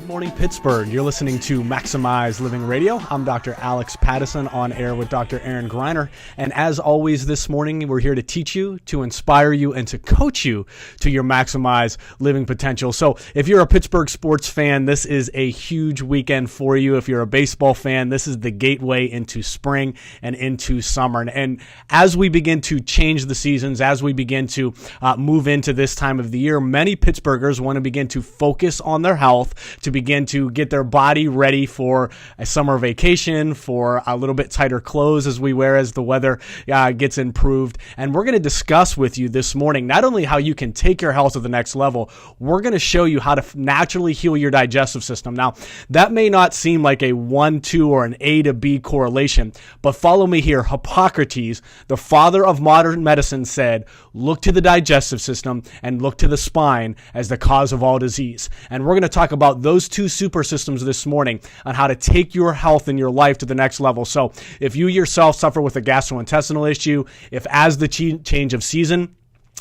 Morning, Pittsburgh. You're listening to Maximize Living Radio. I'm Dr. Alex Pattison on air with Dr. Aaron Greiner. And as always this morning, we're here to teach you, to inspire you, and to coach you to your maximize living potential. So if you're a Pittsburgh sports fan, this is a huge weekend for you. If you're a baseball fan, this is the gateway into spring and into summer. And as we begin to change the seasons, as we begin to move into this time of the year, many Pittsburghers want to begin to focus on their health, to begin to get their body ready for a summer vacation, for a little bit tighter clothes as we wear as the weather gets improved. And we're going to discuss with you this morning not only how you can take your health to the next level, we're going to show you how to naturally heal your digestive system. Now, that may not seem like a 1-2 or an A to B correlation, but follow me here. Hippocrates, the father of modern medicine, said, look to the digestive system and look to the spine as the cause of all disease. And we're going to talk about those two super systems this morning on how to take your health and your life to the next level. So if you yourself suffer with a gastrointestinal issue, if as the change of season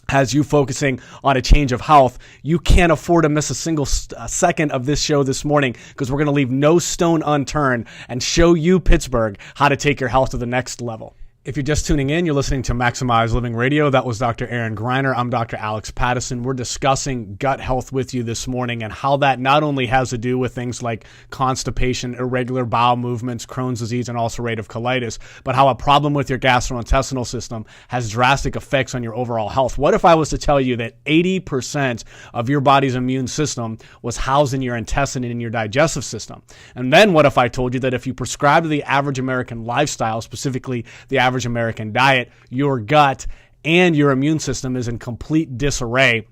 has you focusing on a change of health, you can't afford to miss a single second of this show this morning, because we're going to leave no stone unturned and show you, Pittsburgh, how to take your health to the next level. If you're just tuning in, you're listening to Maximize Living Radio. That was Dr. Aaron Greiner. I'm Dr. Alex Pattison. We're discussing gut health with you this morning and how that not only has to do with things like constipation, irregular bowel movements, Crohn's disease, and ulcerative colitis, but how a problem with your gastrointestinal system has drastic effects on your overall health. What if I was to tell you that 80% of your body's immune system was housed in your intestine and in your digestive system? And then what if I told you that if you prescribe to the average American lifestyle, specifically the average American diet, your gut and your immune system is in complete disarray?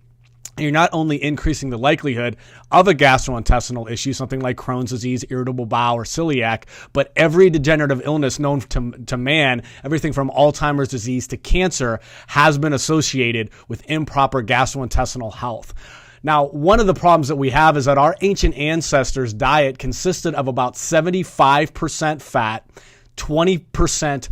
You're not only increasing the likelihood of a gastrointestinal issue, something like Crohn's disease, irritable bowel, or celiac, but every degenerative illness known to man, everything from Alzheimer's disease to cancer, has been associated with improper gastrointestinal health. Now, one of the problems that we have is that our ancient ancestors' diet consisted of about 75% fat, 20%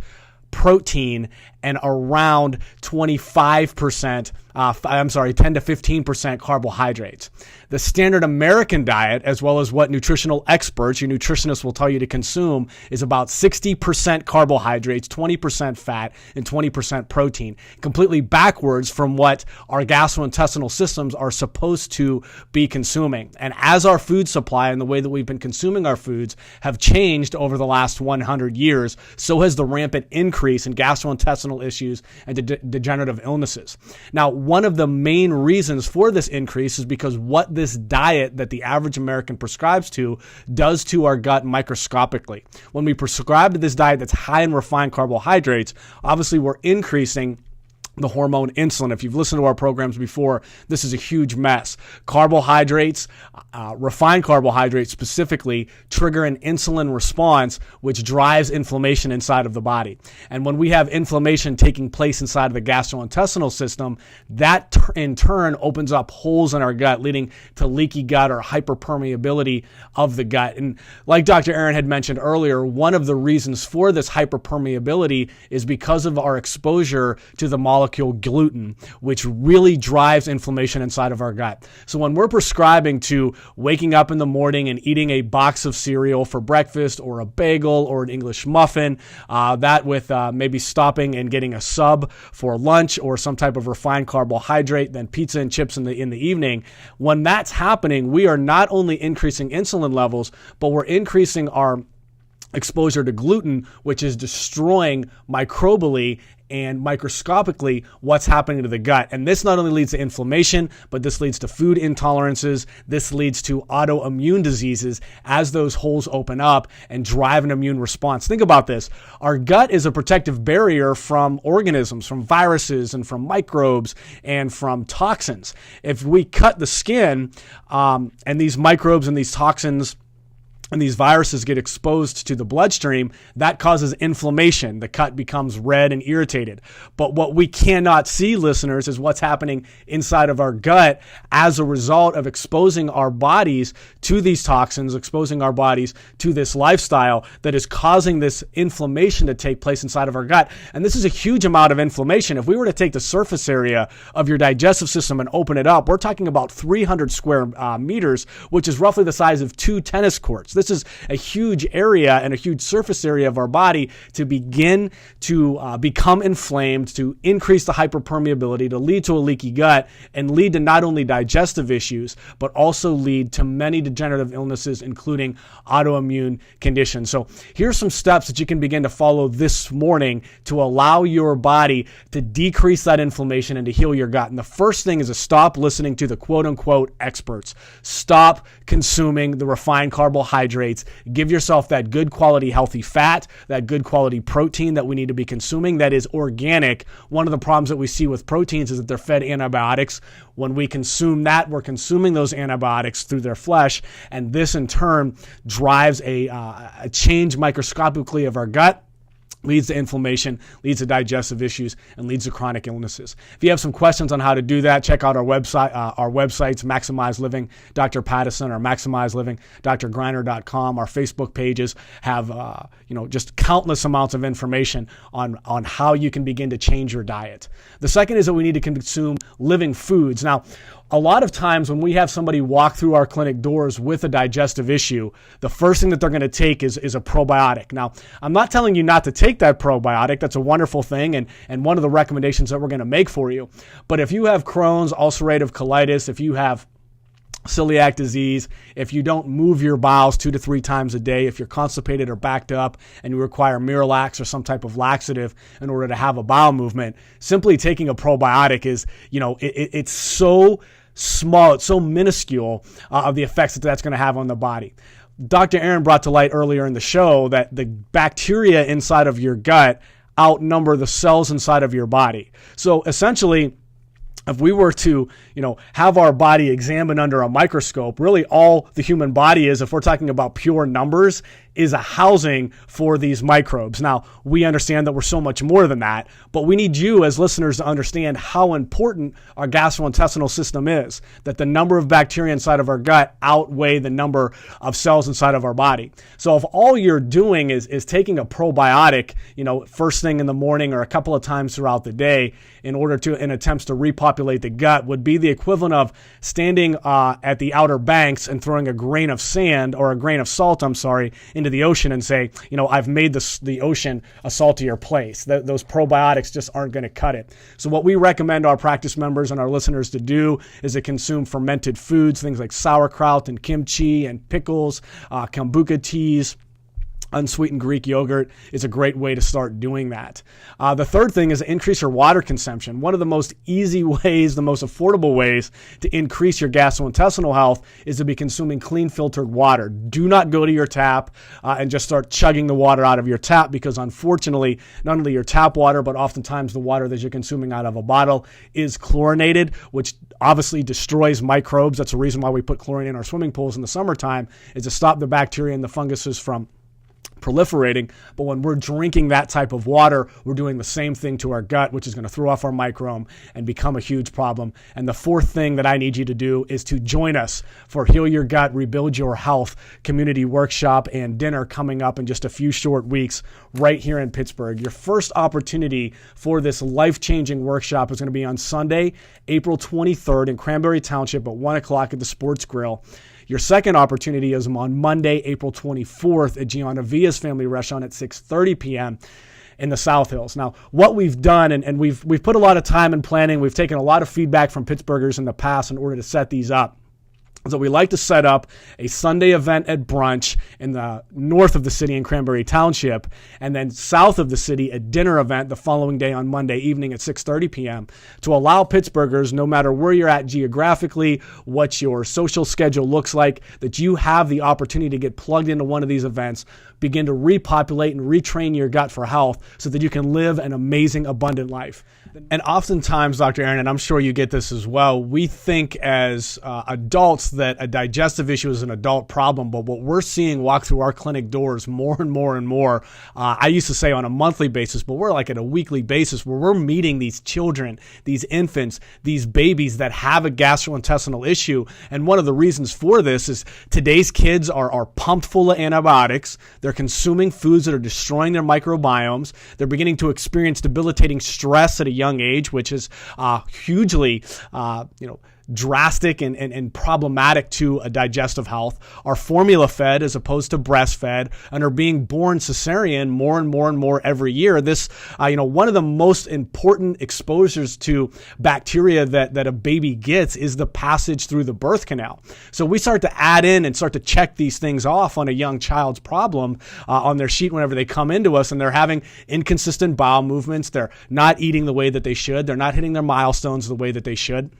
protein, and around 25%, 10 to 15% carbohydrates. The standard American diet, as well as what nutritional experts, your nutritionists, will tell you to consume, is about 60% carbohydrates, 20% fat, and 20% protein, completely backwards from what our gastrointestinal systems are supposed to be consuming. And as our food supply and the way that we've been consuming our foods have changed over the last 100 years, so has the rampant increase in gastrointestinal issues and degenerative illnesses. Now, one of the main reasons for this increase is because what this diet that the average American prescribes to does to our gut microscopically. When we prescribe to this diet that's high in refined carbohydrates, obviously we're increasing the hormone insulin. If you've listened to our programs before, this is a huge mess. Carbohydrates, refined carbohydrates specifically, trigger an insulin response, which drives inflammation inside of the body. And when we have inflammation taking place inside of the gastrointestinal system, that in turn opens up holes in our gut, leading to leaky gut or hyperpermeability of the gut. And like Dr. Aaron had mentioned earlier, one of the reasons for this hyperpermeability is because of our exposure to the molecule gluten, which really drives inflammation inside of our gut. So when we're prescribing to waking up in the morning and eating a box of cereal for breakfast, or a bagel, or an English muffin, that with maybe stopping and getting a sub for lunch, or some type of refined carbohydrate, then pizza and chips in the evening, when that's happening, we are not only increasing insulin levels, but we're increasing our exposure to gluten, which is destroying microbially and microscopically what's happening to the gut. And this not only leads to inflammation, but this leads to food intolerances. This leads to autoimmune diseases as those holes open up and drive an immune response. Think about this. Our gut is a protective barrier from organisms, from viruses, and from microbes, and from toxins. If we cut the skin, and these microbes and these toxins and these viruses get exposed to the bloodstream, that causes inflammation. The gut becomes red and irritated. But what we cannot see, listeners, is what's happening inside of our gut as a result of exposing our bodies to these toxins, exposing our bodies to this lifestyle that is causing this inflammation to take place inside of our gut. And this is a huge amount of inflammation. If we were to take the surface area of your digestive system and open it up, we're talking about 300 square meters, which is roughly the size of 2 tennis courts. This is a huge area and a huge surface area of our body to begin to become inflamed, to increase the hyperpermeability, to lead to a leaky gut, and lead to not only digestive issues, but also lead to many degenerative illnesses, including autoimmune conditions. So here's some steps that you can begin to follow this morning to allow your body to decrease that inflammation and to heal your gut. And the first thing is to stop listening to the quote-unquote experts. Stop consuming the refined carbohydrates. Give yourself that good quality healthy fat, that good quality protein that we need to be consuming that is organic. One of the problems that we see with proteins is that they're fed antibiotics. When we consume that, we're consuming those antibiotics through their flesh, and this in turn drives a change microscopically of our gut, leads to inflammation, leads to digestive issues, and leads to chronic illnesses. If you have some questions on how to do that, check out our websites, Maximize Living, Dr. Pattison, or Maximize Living, drgriner.com. Our Facebook pages have just countless amounts of information on how you can begin to change your diet. The second is that we need to consume living foods. Now, a lot of times when we have somebody walk through our clinic doors with a digestive issue, the first thing that they're going to take is a probiotic. Now, I'm not telling you not to take that probiotic. That's a wonderful thing and one of the recommendations that we're going to make for you. But if you have Crohn's, ulcerative colitis, if you have celiac disease, if you don't move your bowels 2 to 3 times a day, if you're constipated or backed up and you require Miralax or some type of laxative in order to have a bowel movement, simply taking a probiotic is, it's so small, it's so minuscule of the effects that that's going to have on the body. Dr. Aaron brought to light earlier in the show that the bacteria inside of your gut outnumber the cells inside of your body. So essentially, if we were to, have our body examined under a microscope, really all the human body is, if we're talking about pure numbers, is a housing for these microbes. Now, we understand that we're so much more than that, but we need you as listeners to understand how important our gastrointestinal system is, that the number of bacteria inside of our gut outweigh the number of cells inside of our body. So if all you're doing is taking a probiotic, first thing in the morning or a couple of times throughout the day in attempts to repopulate the gut, would be the equivalent of standing at the Outer Banks and throwing a grain of sand or a grain of salt, into the ocean and say, I've made the ocean a saltier place. Those probiotics just aren't going to cut it. So what we recommend our practice members and our listeners to do is to consume fermented foods, things like sauerkraut and kimchi and pickles, kombucha teas. Unsweetened Greek yogurt is a great way to start doing that. The third thing is to increase your water consumption. One of the most easy ways, the most affordable ways to increase your gastrointestinal health is to be consuming clean filtered water. Do not go to your tap and just start chugging the water out of your tap, because unfortunately, not only your tap water, but oftentimes the water that you're consuming out of a bottle is chlorinated, which obviously destroys microbes. That's the reason why we put chlorine in our swimming pools in the summertime, is to stop the bacteria and the funguses from proliferating. But when we're drinking that type of water, we're doing the same thing to our gut, which is going to throw off our microbiome and become a huge problem. And the fourth thing that I need you to do is to join us for Heal Your Gut, Rebuild Your Health community workshop and dinner coming up in just a few short weeks right here in Pittsburgh. Your first opportunity for this life-changing workshop is going to be on Sunday, April 23rd in Cranberry Township at 1 o'clock at the Sports Grill. Your second opportunity is on Monday, April 24th at Gianna Villa's Family Restaurant at 6:30 p.m. in the South Hills. Now, what we've done, and we've put a lot of time in planning, we've taken a lot of feedback from Pittsburghers in the past in order to set these up. So we like to set up a Sunday event at brunch in the north of the city in Cranberry Township, and then south of the city a dinner event the following day on Monday evening at 6:30 p.m. to allow Pittsburghers, no matter where you're at geographically, what your social schedule looks like, that you have the opportunity to get plugged into one of these events, begin to repopulate and retrain your gut for health so that you can live an amazing, abundant life. And oftentimes, Dr. Aaron, and I'm sure you get this as well, we think as adults that a digestive issue is an adult problem, but what we're seeing walk through our clinic doors more and more and more, I used to say on a monthly basis, but we're like at a weekly basis where we're meeting these children, these infants, these babies that have a gastrointestinal issue. And one of the reasons for this is today's kids are pumped full of antibiotics. They're consuming foods that are destroying their microbiomes. They're beginning to experience debilitating stress at a young age, which is hugely, drastic and problematic to a digestive health, are formula fed as opposed to breastfed, and are being born cesarean more and more and more every year. This, one of the most important exposures to bacteria that a baby gets is the passage through the birth canal. So we start to add in and start to check these things off on a young child's problem on their sheet whenever they come into us, and they're having inconsistent bowel movements. They're not eating the way that they should. They're not hitting their milestones the way that they should,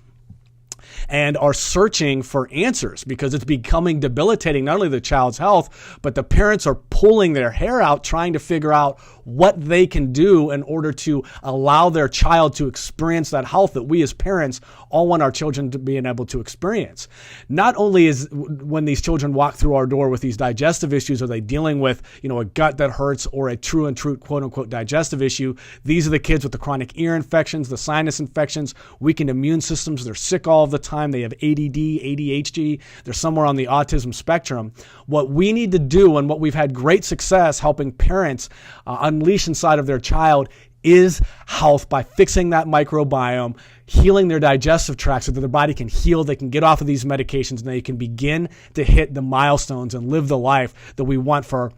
and are searching for answers because it's becoming debilitating, not only the child's health, but the parents are pulling their hair out trying to figure out what they can do in order to allow their child to experience that health that we as parents all want our children to be able to experience. Not only is when these children walk through our door with these digestive issues, are they dealing with, a gut that hurts or a true quote unquote digestive issue. These are the kids with the chronic ear infections, the sinus infections, weakened immune systems. They're sick all of the time. They have ADD, ADHD. They're somewhere on the autism spectrum. What we need to do, and what we've had great success helping parents unleash inside of their child, is health by fixing that microbiome, healing their digestive tract so that their body can heal, they can get off of these medications, and they can begin to hit the milestones and live the life that we want for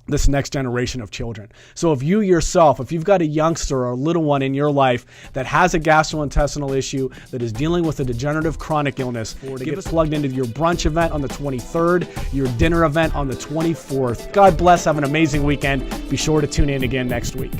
this next generation of children. So if you yourself, if you've got a youngster or a little one in your life that has a gastrointestinal issue, that is dealing with a degenerative chronic illness, or to get plugged into your brunch event on the 23rd, your dinner event on the 24th. God bless. Have an amazing weekend. Be sure to tune in again next week.